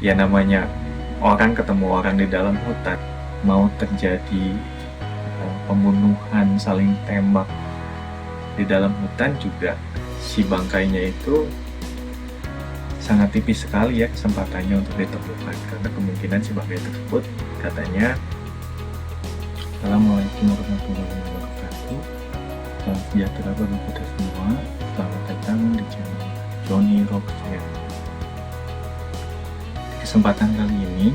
Ya namanya orang ketemu orang di dalam hutan, mau terjadi pembunuhan saling tembak di dalam hutan juga, si bangkainya itu sangat tipis sekali ya kesempatannya untuk ditemukan, karena kemungkinan si bangkai tersebut katanya. Assalamualaikum warahmatullahi wabarakatuh. Salam sejahtera bagi kita semua. Selamat datang di channel Johnny Rockset. Di kesempatan kali ini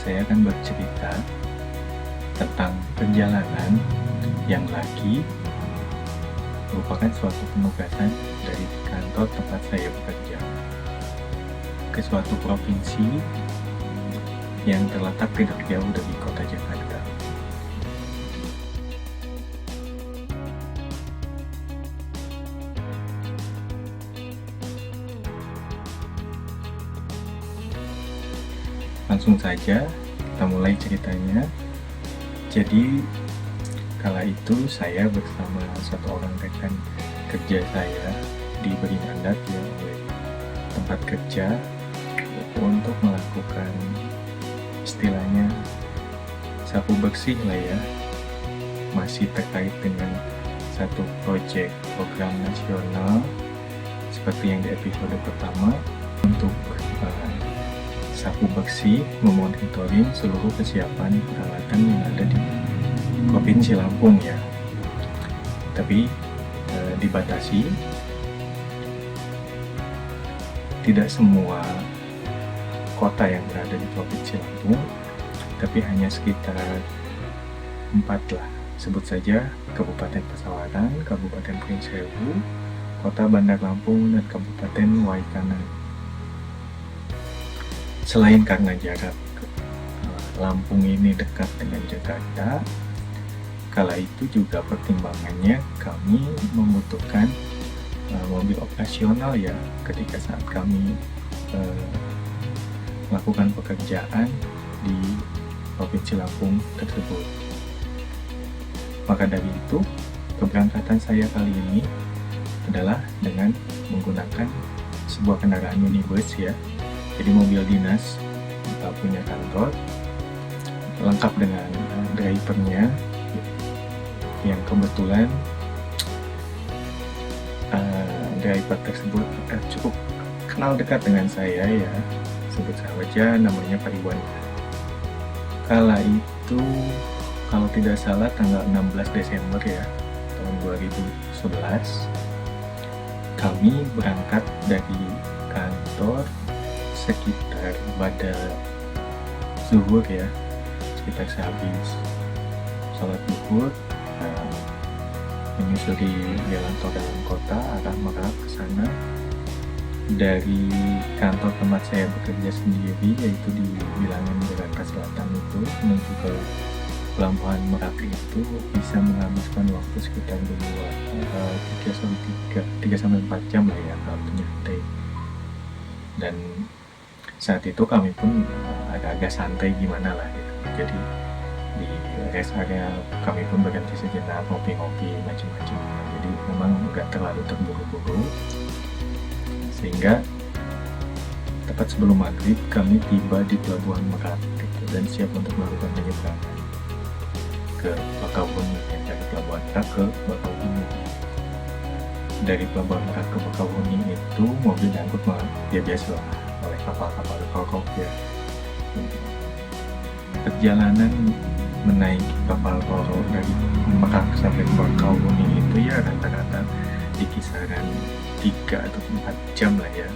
saya akan bercerita tentang perjalanan yang lagi merupakan suatu penugasan dari kantor tempat saya bekerja ke suatu provinsi yang terletak tidak jauh dari kota Jakarta. Langsung saja kita mulai ceritanya. Jadi kala itu saya bersama satu orang rekan kerja saya diberi mandat ya oleh tempat kerja untuk melakukan istilahnya sapu bersih lah ya, masih terkait dengan satu proyek program nasional seperti yang di episode pertama, untuk sapu bersih, memonitoring seluruh kesiapan peralatan yang ada di Provinsi Lampung ya. Tapi dibatasi, tidak semua kota yang berada di Provinsi Lampung, tapi hanya sekitar 4 lah. Sebut saja Kabupaten Pasawaran, Kabupaten Prinsewu, Kota Bandar Lampung, dan Kabupaten Waikanan. Selain karena jarak Lampung ini dekat dengan Jakarta, kala itu juga pertimbangannya kami membutuhkan mobil operasional ya ketika saat kami melakukan pekerjaan di Provinsi Lampung tersebut. Maka dari itu, keberangkatan saya kali ini adalah dengan menggunakan sebuah kendaraan minibus ya. Jadi mobil dinas punya kantor, lengkap dengan drivernya yang kebetulan driver tersebut cukup kenal dekat dengan saya ya, sebut saja namanya Pak Iwan. Kala itu kalau tidak salah tanggal 16 Desember ya tahun 2011 kami berangkat dari kantor sekitar pada zuhur ya, sekitar sehabis sholat zuhur, menyusuri jalan tol dalam kota arah Merak ke sana. Dari kantor tempat saya bekerja sendiri, yaitu di bilangan Jakarta Selatan itu, menuju ke Pelabuhan Merak itu bisa menghabiskan waktu sekitar 3-4 jam lah ya kalau nyantai. Dan saat itu kami pun agak-agak santai gimana lah gitu. Jadi di rest area kami pun berhenti sejenak, ngopi-ngopi macam-macam. Jadi memang nggak terlalu terburu-buru, sehingga tepat sebelum maghrib kami tiba di Pelabuhan Merak gitu, dan siap untuk melakukan penyeberangan ke Bakauheni ya, dari Pelabuhan Merak ke Bakauheni. Dari Pelabuhan Merak ke Bakauheni itu mobil diangkut ya biasa oleh kapal-kapal rokok ya. Perjalanan menaiki kapal roro dari Merak sampai Bakauheni itu ya rata-rata di kisaran 3 atau 4 jam lah ya.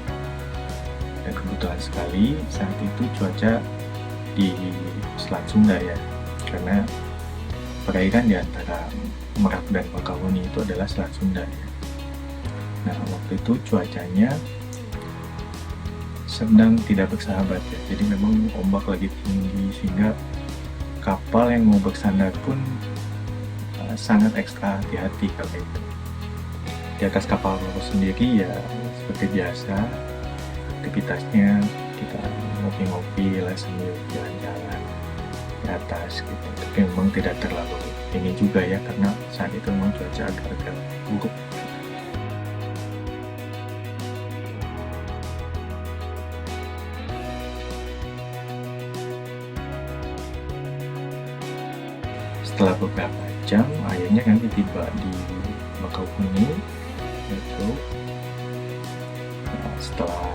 Dan kebetulan sekali saat itu cuaca di Selat Sunda ya, karena perairan di antara Merak dan Bakauheni itu adalah Selat Sunda ya. Nah waktu itu cuacanya sedang tidak bersahabat ya, jadi memang ombak lagi tinggi sehingga kapal yang mau bersandar pun sangat ekstra hati-hati kala itu. Di atas kapal roro sendiri ya seperti biasa aktivitasnya kita ngopi-ngopi lah sambil jalan-jalan di atas gitu. Tapi memang tidak terlalu ini juga ya, karena saat itu memang cuaca agak-agak buruk. Setelah beberapa jam akhirnya kami tiba di Bakauheni. Itu setelah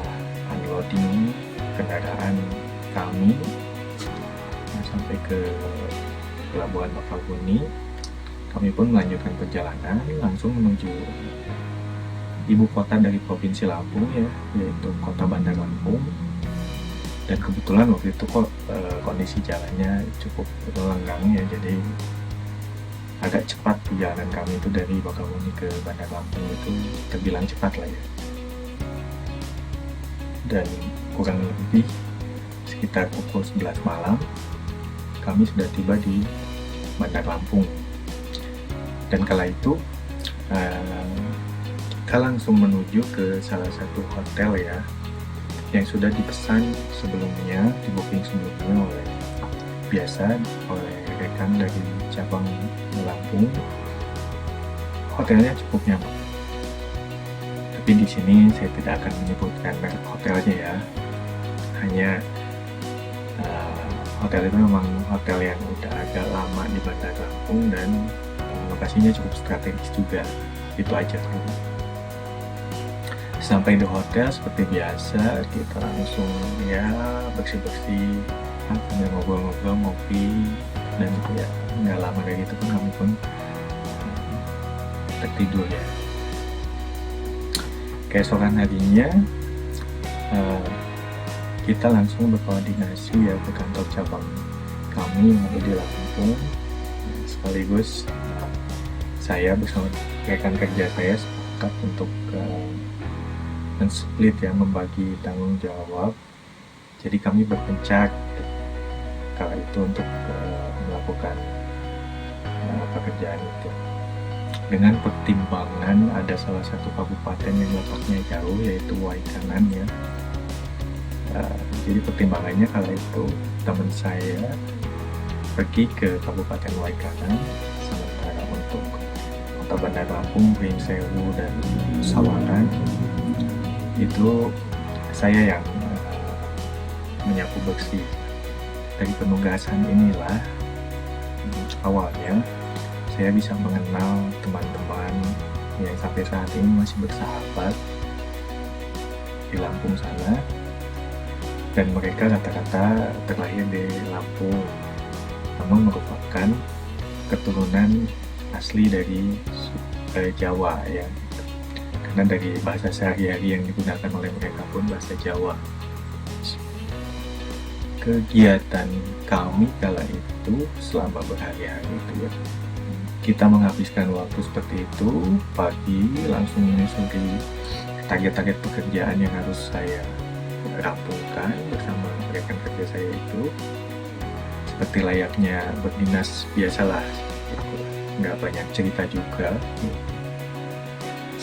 unloading kendaraan kami sampai ke Pelabuhan Bakauheni, kami pun melanjutkan perjalanan langsung menuju ibu kota dari Provinsi Lampung ya, yaitu Kota Bandar Lampung. Dan kebetulan waktu itu kondisi jalannya cukup lenggang ya, jadi agak cepat perjalanan kami itu dari Bakauheni ke Bandar Lampung, itu terbilang cepat lah ya. Dan kurang lebih sekitar pukul 11 malam kami sudah tiba di Bandar Lampung. Dan kala itu kita langsung menuju ke salah satu hotel ya, yang sudah dipesan sebelumnya, di booking sebelumnya oleh rekan dari cabang Lampung. Hotelnya cukup nyaman, tapi di sini saya tidak akan menyebutkan merek hotelnya ya. Hanya hotel itu memang hotel yang udah agak lama di Bandar Lampung dan lokasinya cukup strategis juga. Itu aja dulu. Sampai di hotel seperti biasa kita langsung ya bersih-bersih, sambil ngobrol-ngobrol, ngopi, dan ya nggak lama kayak gitu pun kami pun tertidur ya. Keesokan harinya kita langsung berkoordinasi ya ke kantor cabang kami yang ada di Lampung. Sekaligus saya bersama rekan kerja saya sepakat untuk men-split ya, membagi tanggung jawab. Jadi kami berpencak kala itu untuk melakukan pekerjaan itu dengan pertimbangan ada salah satu kabupaten yang letaknya jauh, yaitu Waikanan ya. Jadi pertimbangannya kala itu teman saya pergi ke Kabupaten Waikanan, sementara untuk Kota Bandar Lampung, Pringsewu, dan Sawangan itu saya yang menyapu bersih. Dari penugasan inilah awalnya saya bisa mengenal teman-teman yang sampai saat ini masih bersahabat di Lampung sana, dan mereka rata-rata terlahir di Lampung, namun merupakan keturunan asli dari Jawa ya. Karena dari bahasa sehari-hari yang digunakan oleh mereka pun bahasa Jawa. Kegiatan kami kala itu selama berhari-hari itu ya, kita menghabiskan waktu seperti itu. Pagi langsung menyusuri target-target pekerjaan yang harus saya rampungkan bersama rekan kerja saya itu, seperti layaknya berdinas biasalah, nggak banyak cerita juga.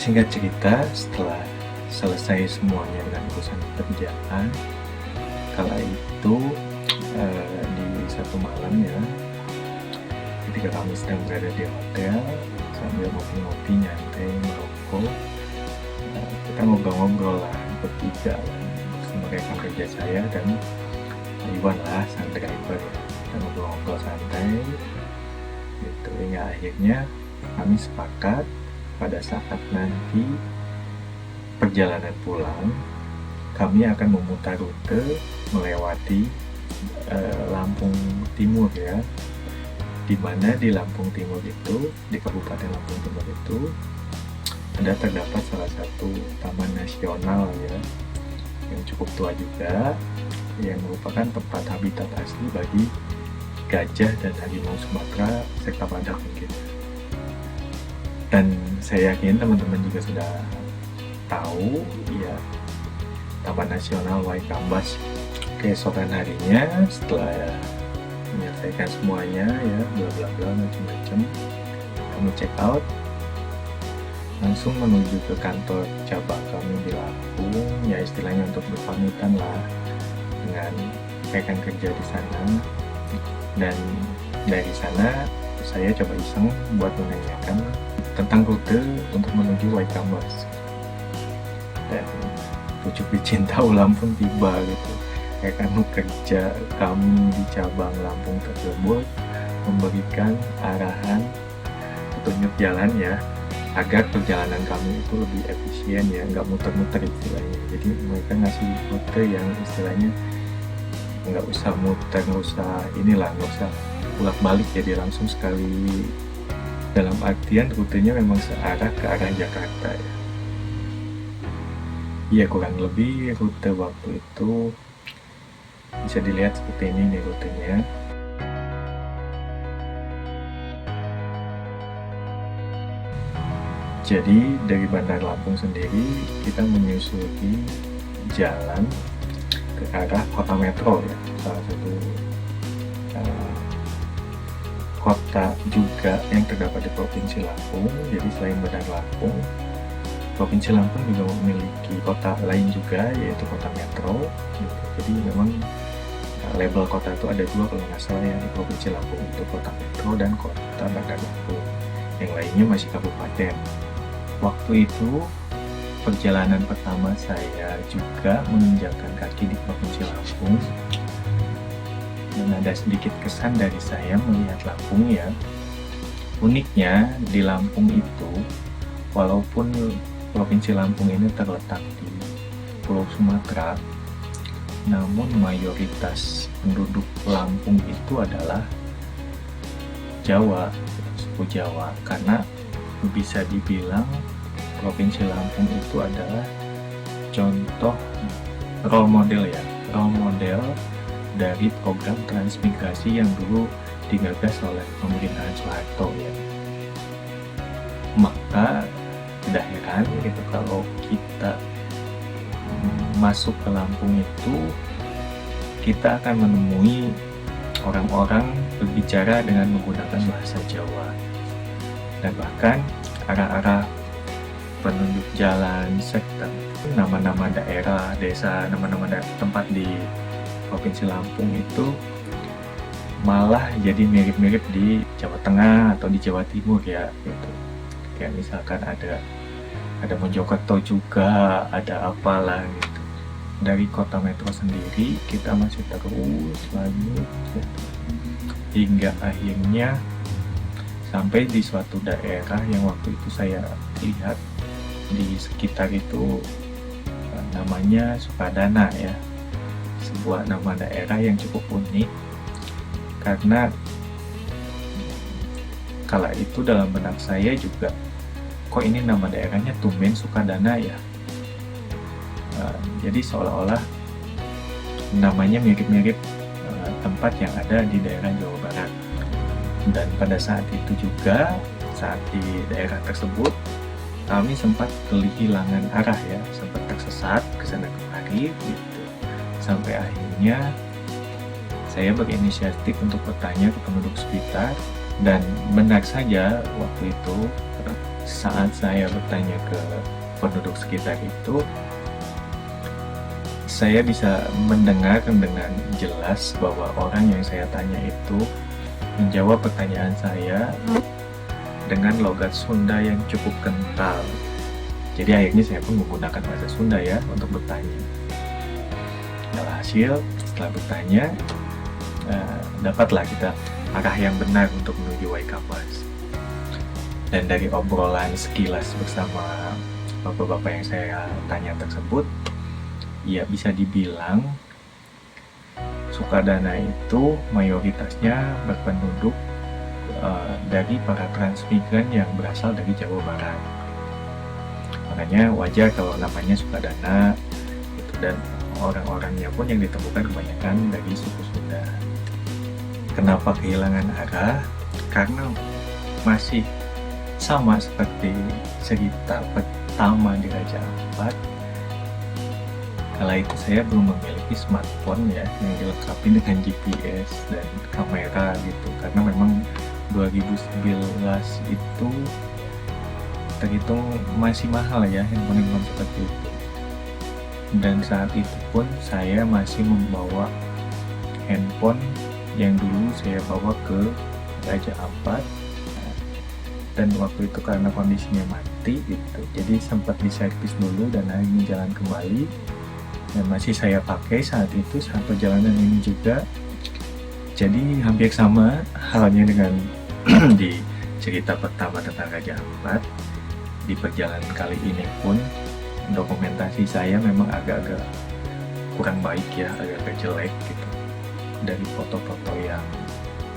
Singkat cerita, setelah selesai semuanya dengan urusan pekerjaan, kala itu di satu malam ya, ketika kami sedang berada di hotel sambil ngopi-ngopi, nyantai, merokok, kita ngobrol-ngobrol lah bertiga sama rekan kerja saya dan Iwan lah, sang driver ya. Kita ngobrol-ngobrol santai gitu, hingga akhirnya kami sepakat pada saat nanti perjalanan pulang kami akan memutar rute melewati Lampung Timur ya, dimana di Lampung Timur itu, di Kabupaten Lampung Timur itu terdapat salah satu taman nasional ya, yang cukup tua juga, yang merupakan tempat habitat asli bagi gajah dan harimau Sumatera serta badak mungkin. Dan saya yakin teman-teman juga sudah tahu ya, Taman Nasional Waikambas. Keesokan harinya setelah menyelesaikan semuanya ya, bla bla bla macam-macam, kami check out, langsung menuju ke kantor cabang kami di Lampung ya, istilahnya untuk berpamitan lah dengan rekan kerja di sana. Dan dari sana saya coba iseng buat menanyakan tentang rute untuk menuju Waikambas, dan pucuk dicinta Lampung tiba gitu. Rekan kerja kami di cabang Lampung tersebut memberikan arahan petunjuk jalan ya, agar perjalanan kami itu lebih efisien ya, nggak muter-muter istilahnya. Jadi mereka ngasih rute yang istilahnya nggak usah muter, nggak usah bolak-balik, jadi langsung sekali, dalam artian rutenya memang searah ke arah Jakarta ya. Iya, kurang lebih rute waktu itu bisa dilihat seperti ini nih rutenya. Jadi dari Bandar Lampung sendiri kita menyusuri jalan ke arah kota metro ya, salah satu kota juga yang terdapat di Provinsi Lampung. Jadi selain Bandar Lampung, Provinsi Lampung juga memiliki kota lain juga, yaitu kota metro gitu. Jadi memang label kota itu ada dua kalau nggak salah ya, di Provinsi Lampung itu kota metro dan kota Bandar Lampung. Yang lainnya masih kabupaten. Waktu itu perjalanan pertama saya juga menginjakan kaki di Provinsi Lampung, dan ada sedikit kesan dari saya melihat Lampung ya. Uniknya di Lampung itu, walaupun Provinsi Lampung ini terletak di Pulau Sumatera, namun mayoritas penduduk Lampung itu adalah Jawa, suku Jawa, karena bisa dibilang Provinsi Lampung itu adalah contoh role model dari program transmigrasi yang dulu digagas oleh pemerintahan Soeharto ya. Maka tidak heran gitu kalau kita masuk ke Lampung itu, kita akan menemui orang-orang berbicara dengan menggunakan bahasa Jawa. Dan bahkan arah-arah penunjuk jalan serta nama-nama daerah, desa, nama-nama tempat di Provinsi Lampung itu malah jadi mirip-mirip di Jawa Tengah atau di Jawa Timur ya gitu. Kayak misalkan ada Mojokerto juga, ada apalah gitu. Dari kota metro sendiri kita masih terus lanjut gitu, hingga akhirnya sampai di suatu daerah yang waktu itu saya lihat di sekitar itu namanya Sukadana ya, sebuah nama daerah yang cukup unik karena kala itu dalam benak saya juga, kok ini nama daerahnya tumben Sukadana ya. Jadi seolah-olah namanya mirip-mirip tempat yang ada di daerah Jawa Barat. Dan pada saat itu juga, saat di daerah tersebut kami sempat kehilangan arah ya, sempat tersesat ke sana kemari gitu. Sampai akhirnya saya berinisiatif untuk bertanya ke penduduk sekitar, dan benar saja waktu itu saat saya bertanya ke penduduk sekitar itu, saya bisa mendengar dengan jelas bahwa orang yang saya tanya itu menjawab pertanyaan saya dengan logat Sunda yang cukup kental. Jadi akhirnya saya pun menggunakan bahasa Sunda ya untuk bertanya. Alhasil setelah bertanya, dapatlah kita arah yang benar untuk menuju Waikabas. Dan dari obrolan sekilas bersama bapak-bapak yang saya tanya tersebut, ya bisa dibilang Sukadana itu mayoritasnya berpenduduk dari para transmigran yang berasal dari Jawa Barat. Makanya wajar kalau namanya Sukadana gitu, dan orang-orangnya pun yang ditemukan kebanyakan dari suku Sunda. Kenapa kehilangan arah? Karena masih sama seperti cerita pertama di Raja Ampat. Kala itu saya belum memiliki smartphone ya yang dilengkapi dengan GPS dan kamera gitu, karena memang 2011 itu terhitung masih mahal ya handphone seperti itu. Dan saat itu pun saya masih membawa handphone yang dulu saya bawa ke Raja Ampat, dan waktu itu karena kondisinya mati gitu, jadi sempat diservis dulu dan akhirnya jalan kembali. Dan masih saya pakai saat itu, saat perjalanan ini juga Jadi hampir sama halnya dengan di cerita pertama tentang Raja Ampat. Di perjalanan kali ini pun dokumentasi saya memang agak-agak kurang baik ya, agak-agak jelek gitu. Dari foto-foto yang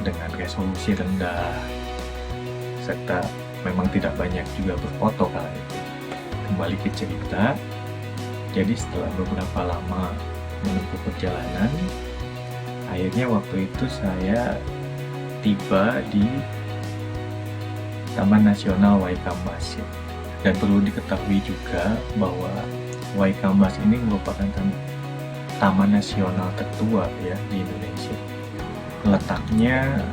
dengan resolusi rendah, serta memang tidak banyak juga berfoto kala itu. Kembali ke cerita, jadi setelah beberapa lama menempuh perjalanan, akhirnya waktu itu saya tiba di Taman Nasional Waikambas ya. Dan perlu diketahui juga bahwa Waikambas ini merupakan taman nasional tertua ya di Indonesia. Letaknya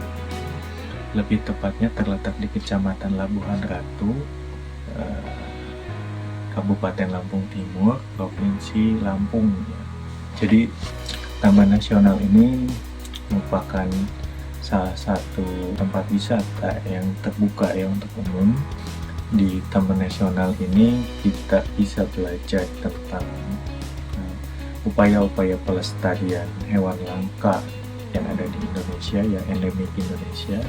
lebih tepatnya terletak di Kecamatan Labuhan Ratu, Kabupaten Lampung Timur, Provinsi Lampung ya. Jadi Taman Nasional ini merupakan salah satu tempat wisata yang terbuka ya untuk umum. Di Taman Nasional ini kita bisa belajar tentang upaya-upaya pelestarian hewan langka yang ada di Indonesia, yang endemik Indonesia.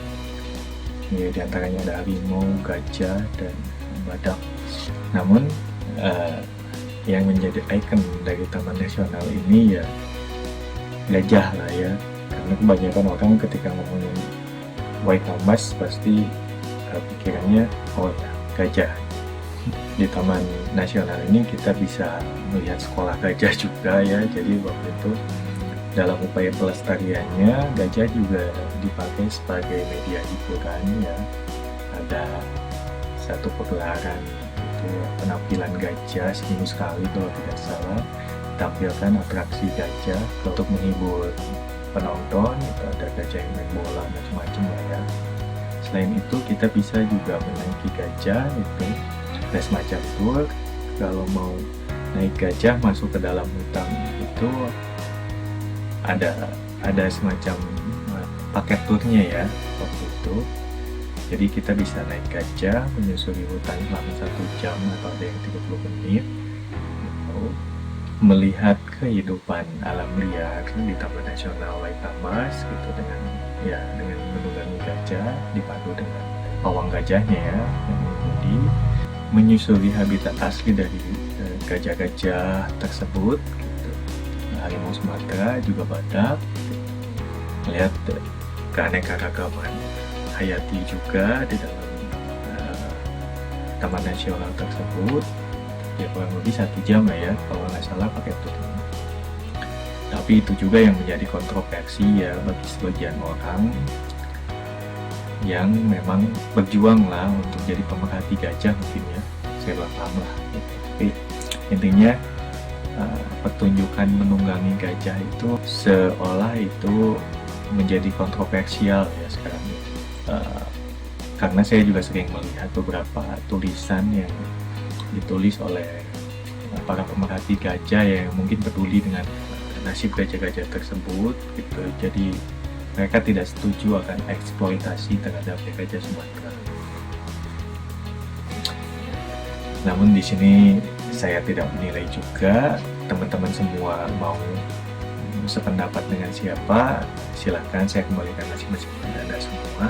Ya, di antaranya ada harimau, gajah, dan badak. Namun yang menjadi ikon dari Taman Nasional ini ya gajah lah ya, karena kebanyakan orang ketika ngomongin Waikambas pasti pikirannya oh ya gajah. Di Taman Nasional ini kita bisa melihat sekolah gajah juga ya, jadi waktu itu dalam upaya pelestariannya gajah juga dipakai sebagai media hiburan ya. Ada satu pegelaran itu penampilan gajah seminggu sekali kalau tidak salah, tampilkan atraksi gajah untuk menghibur penonton. Itu ada gajah yang main bola macam-macam lah ya. Selain itu kita bisa juga menaiki gajah, itu ada semacam tour. Kalau mau naik gajah masuk ke dalam hutan itu ada semacam paket turnya ya waktu itu. Jadi kita bisa naik gajah menyusuri hutan selama 1 jam atau ada yang 30 menit gitu, melihat kehidupan alam liar di Taman Nasional Waikambas gitu, dengan menunggangi gajah dipadu dengan pawang gajahnya ya yang mengikuti, menyusuri habitat asli dari gajah-gajah tersebut gitu. Harimau Sumatera juga badak, melihat keanekaragaman hayati juga di dalam Taman Nasional tersebut. Ya kurang lebih 1 jam lah ya kalau nggak salah pakai tur. Tapi itu juga yang menjadi kontroversi ya bagi sebagian orang yang memang berjuang lah untuk jadi pemerhati gajah mungkin ya, saya belum paham lah. Tapi intinya pertunjukan menunggangi gajah itu seolah itu menjadi kontroversial ya sekarang. Karena saya juga sering melihat beberapa tulisan yang ditulis oleh para pemerhati gajah yang mungkin peduli dengan nasib gajah-gajah tersebut gitu. Jadi mereka tidak setuju akan eksploitasi terhadap gajah Sumatera. Namun di sini saya tidak menilai juga, teman-teman semua mau sependapat dengan siapa silahkan, saya kembalikan masing-masing kepada Anda semua.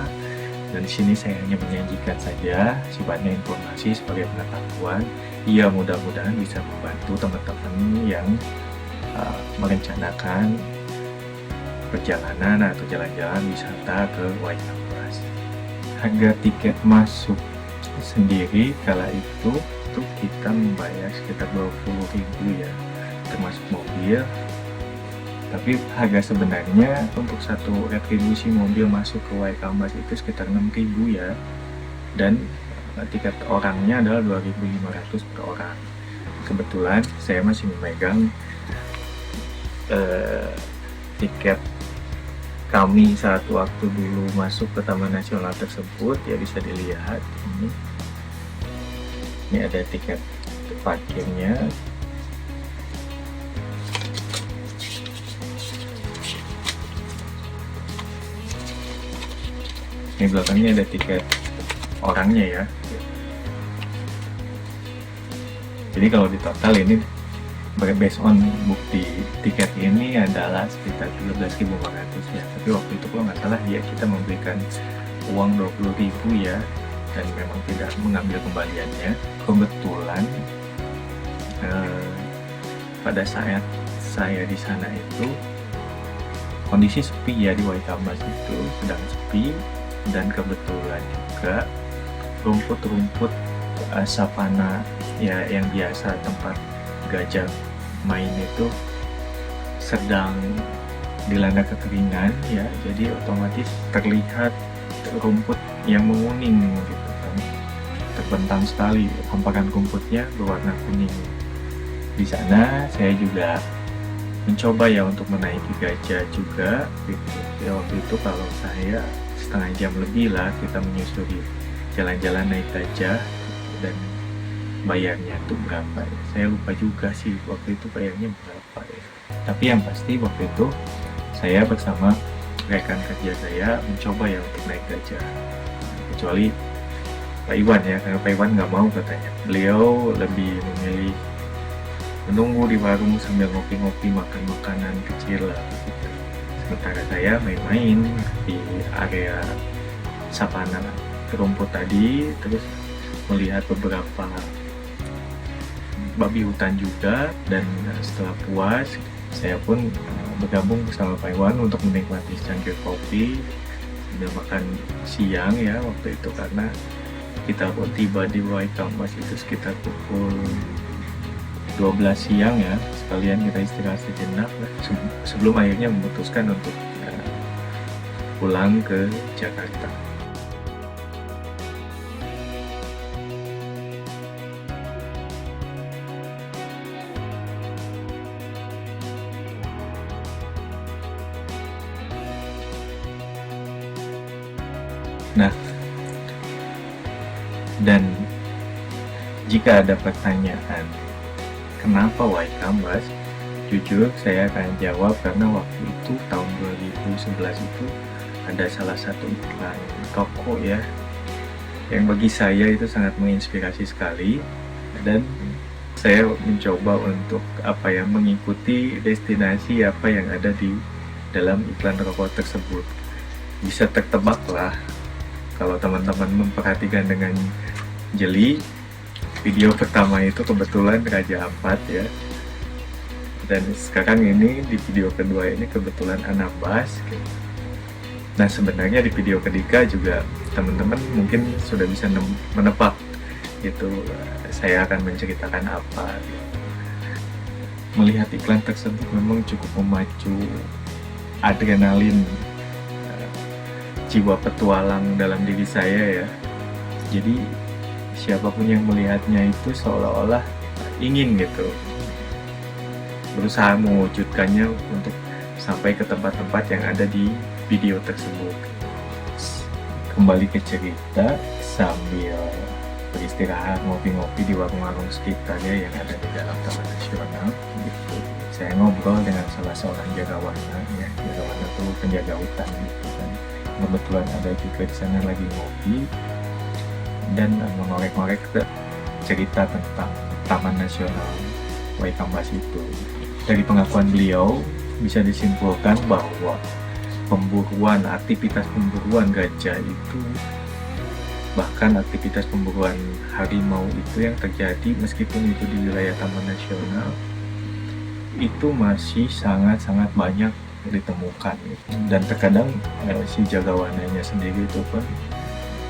Dan di sini saya hanya menyajikan saja sifatnya informasi sebagai pengetahuan. Ya mudah-mudahan bisa membantu teman-teman yang merencanakan perjalanan atau jalan-jalan wisata ke Waikambas. Harga tiket masuk sendiri kala itu kita membayar sekitar 20.000 ya, termasuk mobil. Tapi harga sebenarnya untuk satu retribusi mobil masuk ke Waikambas itu sekitar 6.000 ya, dan tiket orangnya adalah 2.500 per orang. Kebetulan saya masih memegang tiket kami saat waktu dulu masuk ke Taman Nasional tersebut ya, bisa dilihat ini ada tiket parkirnya. Ini belakangnya ada tiket orangnya ya. Jadi kalau di total ini based on bukti tiket ini adalah sekitar 13.500 ya, tapi waktu itu kalau nggak salah ya kita memberikan uang 20.000 ya, dan memang tidak mengambil kembaliannya. Kebetulan pada saat saya di sana itu kondisi sepi ya, di Waikambas itu sedang sepi, dan kebetulan juga rumput-rumput savana ya yang biasa tempat gajah main itu sedang dilanda kekeringan ya, jadi otomatis terlihat rumput yang menguning gitu kan, terbentang sekali hamparan rumputnya berwarna kuning. Di sana saya juga mencoba ya untuk menaiki gajah juga gitu ya. Waktu itu kalau saya setengah jam lebih lah kita menyusuri jalan-jalan naik gajah, dan bayarnya tuh berapa ya, saya lupa juga sih waktu itu bayarnya berapa ya. Tapi yang pasti waktu itu saya bersama rekan kerja saya mencoba ya untuk naik gajah, kecuali Pak Iwan ya, karena Pak Iwan nggak mau katanya. Beliau lebih memilih menunggu di warung sambil ngopi-ngopi, makan makanan kecil lah gitu. Sementara saya main-main di area savana rumput tadi, terus melihat beberapa babi hutan juga. Dan setelah puas, saya pun bergabung bersama Pak Iwan untuk menikmati secangkir kopi sambil makan siang ya waktu itu, karena kita tiba di Waikambas itu sekitar pukul 12 siang ya, sekalian kita istirahat sejenak sebelum akhirnya memutuskan untuk pulang ke Jakarta. Nah, dan jika ada pertanyaan kenapa Waikambas, jujur saya akan jawab karena waktu itu tahun 2011 itu ada salah satu iklan toko ya yang bagi saya itu sangat menginspirasi sekali, dan saya mencoba untuk mengikuti destinasi apa yang ada di dalam iklan rokok tersebut. Bisa tertebak lah kalau teman-teman memperhatikan dengan jeli. Video pertama itu kebetulan Raja Ampat ya, dan sekarang ini di video kedua ini kebetulan Anambas gitu. Nah sebenarnya di video ketiga juga teman-teman mungkin sudah bisa menebak gitu saya akan menceritakan apa gitu. Melihat iklan tersebut memang cukup memacu adrenalin, jiwa petualang dalam diri saya ya. Jadi siapapun yang melihatnya itu seolah-olah ingin gitu berusaha mewujudkannya untuk sampai ke tempat-tempat yang ada di video tersebut. Kembali ke cerita, sambil beristirahat ngopi-ngopi di warung-warung sekitarnya yang ada di dalam Taman Nasional gitu, saya ngobrol dengan salah seorang jagawana ya. Jagawana itu penjaga hutan gitu kan, kebetulan ada juga di sana lagi ngopi dan mengorek-ngorek cerita tentang Taman Nasional Waikambas itu. Dari pengakuan beliau bisa disimpulkan bahwa aktivitas pemburuan gajah itu, bahkan aktivitas pemburuan harimau itu yang terjadi meskipun itu di wilayah Taman Nasional itu masih sangat-sangat banyak ditemukan. Dan terkadang si jagawananya sendiri itu pun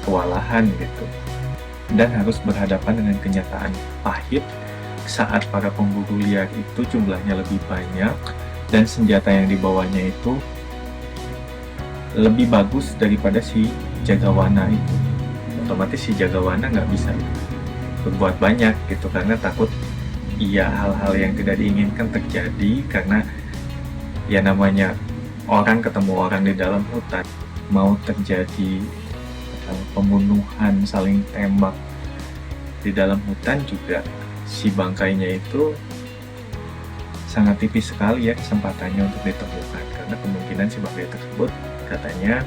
kewalahan gitu, dan harus berhadapan dengan kenyataan pahit saat para pemburu liar itu jumlahnya lebih banyak dan senjata yang dibawanya itu lebih bagus daripada si jagawana itu. Otomatis si jagawana nggak bisa berbuat banyak gitu, karena takut hal-hal yang tidak diinginkan terjadi, karena ya namanya orang ketemu orang di dalam hutan, mau terjadi pembunuhan saling tembak di dalam hutan juga si bangkainya itu sangat tipis sekali ya kesempatannya untuk ditemukan, karena kemungkinan si bangkai tersebut katanya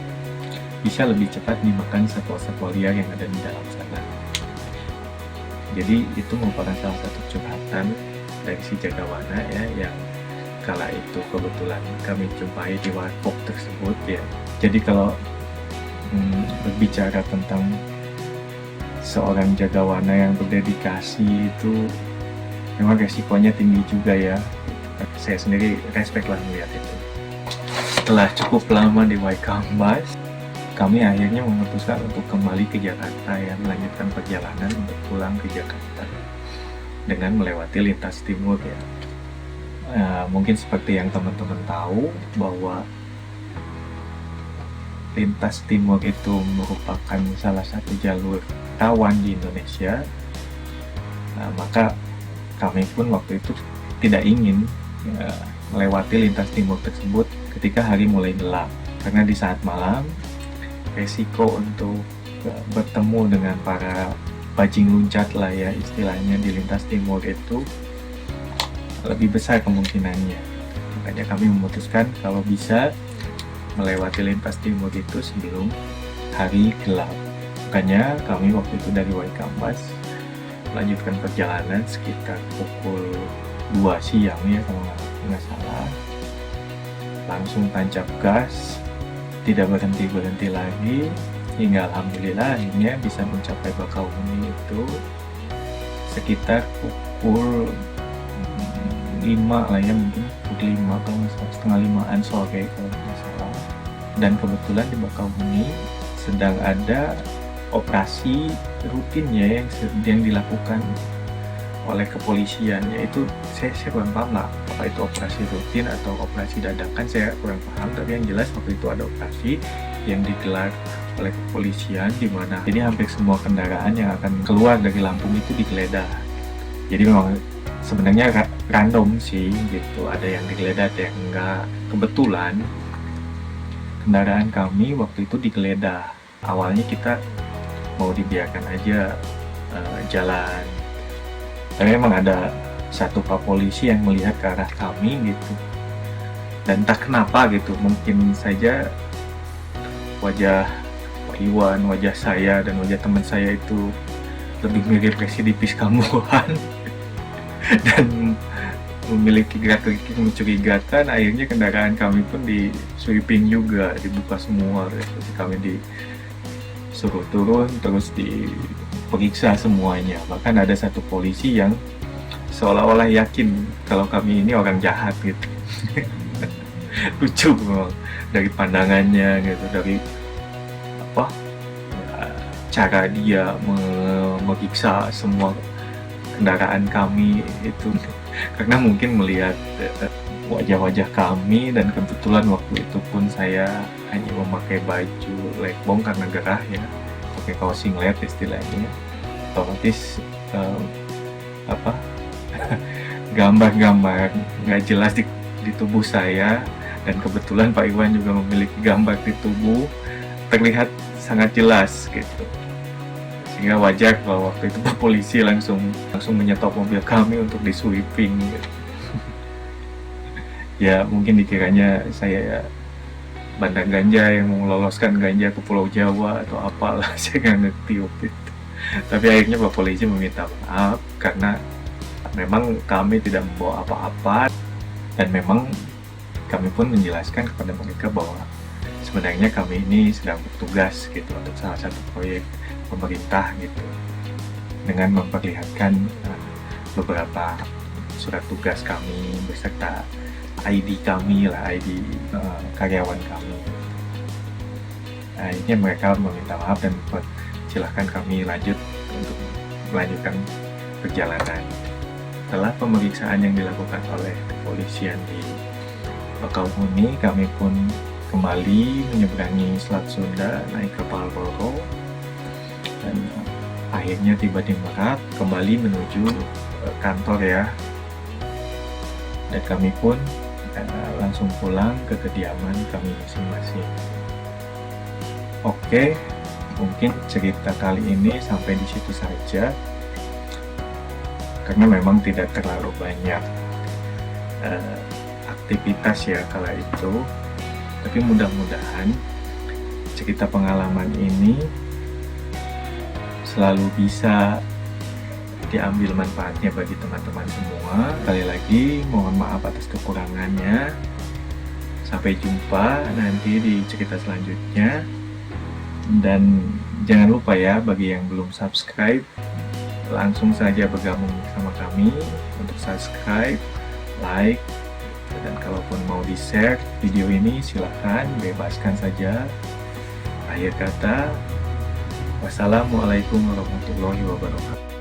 bisa lebih cepat dimakan satwa-satwa liar yang ada di dalam sana. Jadi itu merupakan salah satu curhatan dari si Jagawana ya, yang kala itu kebetulan kami jumpai di warkop tersebut ya. Jadi kalau berbicara tentang seorang Jagawana yang berdedikasi itu memang resikonya tinggi juga ya. Saya sendiri respect lah melihat itu. Setelah cukup lama di Waikambas, kami akhirnya memutuskan untuk kembali ke Jakarta ya, melanjutkan perjalanan untuk pulang ke Jakarta dengan melewati lintas timur ya. Mungkin seperti yang teman-teman tahu bahwa lintas timur itu merupakan salah satu jalur rawan di Indonesia. Maka kami pun waktu itu tidak ingin melewati lintas timur tersebut ketika hari mulai gelap, karena di saat malam resiko untuk bertemu dengan para bajing luncat lah ya istilahnya di lintas timur itu lebih besar kemungkinannya. Makanya kami memutuskan kalau bisa melewati lintas timur itu sebelum hari gelap. Makanya kami waktu itu dari Waikambas melanjutkan perjalanan sekitar pukul 2 siang ya kalau nggak salah, langsung tancap gas, tidak berhenti lagi, hingga alhamdulillah akhirnya bisa mencapai Bakauheni itu sekitar pukul 5 lah ya, mungkin pukul 5 kalau nggak salah, setengah 5-an sore kalau nggak salah. Dan kebetulan di Bakauheni sedang ada operasi rutin ya yang dilakukan oleh kepolisian, yaitu saya kurang paham lah apa itu operasi rutin atau operasi dadakan, saya kurang paham, tapi yang jelas waktu itu ada operasi yang digelar oleh kepolisian di mana jadi hampir semua kendaraan yang akan keluar dari Lampung itu digeledah. Jadi memang sebenarnya random sih gitu, ada yang digeledah ada yang enggak. Kebetulan kendaraan kami waktu itu digeledah. Awalnya kita mau dibiarkan aja jalan, tapi memang ada satu pak polisi yang melihat ke arah kami gitu, dan entah kenapa gitu, mungkin saja wajah Pak Iwan, wajah saya dan wajah teman saya itu lebih mirip residivis kambuhan dan memiliki gerak-gerik mencurigakan. Akhirnya kendaraan kami pun di sweeping juga, dibuka semua, terus kami disuruh turun terus diperiksa semuanya. Bahkan ada satu polisi yang seolah-olah yakin kalau kami ini orang jahat gitu. Lucu memang dari pandangannya gitu, dari apa cara dia memeriksa semua kendaraan kami itu, karena mungkin melihat wajah-wajah kami, dan kebetulan waktu itu pun saya hanya memakai baju lekbong karena gerah ya, pakai kaos singlet istilahnya, otomatis gambar-gambar nggak jelas di tubuh saya, dan kebetulan Pak Iwan juga memiliki gambar di tubuh terlihat sangat jelas gitu, sehingga wajar kalau waktu itu Pak polisi langsung menyetop mobil kami untuk di sweeping gitu. Ya mungkin dikiranya saya bandar ganja yang meloloskan ganja ke Pulau Jawa atau apalah, saya nggak ngerti waktu itu. Tapi akhirnya Pak polisi meminta maaf karena memang kami tidak membawa apa-apa, dan memang kami pun menjelaskan kepada mereka bahwa sebenarnya kami ini sedang bertugas gitu untuk salah satu proyek pemerintah gitu, dengan memperlihatkan beberapa surat tugas kami beserta ID kami lah, ID karyawan kami. Akhirnya mereka meminta maaf dan silahkan kami lanjut untuk melanjutkan perjalanan. Setelah pemeriksaan yang dilakukan oleh kepolisian di Bakauheni, kami pun kembali menyeberangi Selat Sunda naik kapal Roro, dan akhirnya tiba di Merak, kembali menuju kantor ya, dan kami pun langsung pulang ke kediaman kami masing-masing. Oke, mungkin cerita kali ini sampai di situ saja, karena memang tidak terlalu banyak aktivitas ya kala itu, tapi mudah-mudahan cerita pengalaman ini selalu bisa diambil manfaatnya bagi teman-teman semua. Sekali lagi mohon maaf atas kekurangannya. Sampai jumpa nanti di cerita selanjutnya. Dan jangan lupa ya, bagi yang belum subscribe, langsung saja bergabung bersama kami untuk subscribe, like, dan kalaupun mau di-share video ini silahkan, bebaskan saja. Akhir kata, wassalamualaikum warahmatullahi wabarakatuh.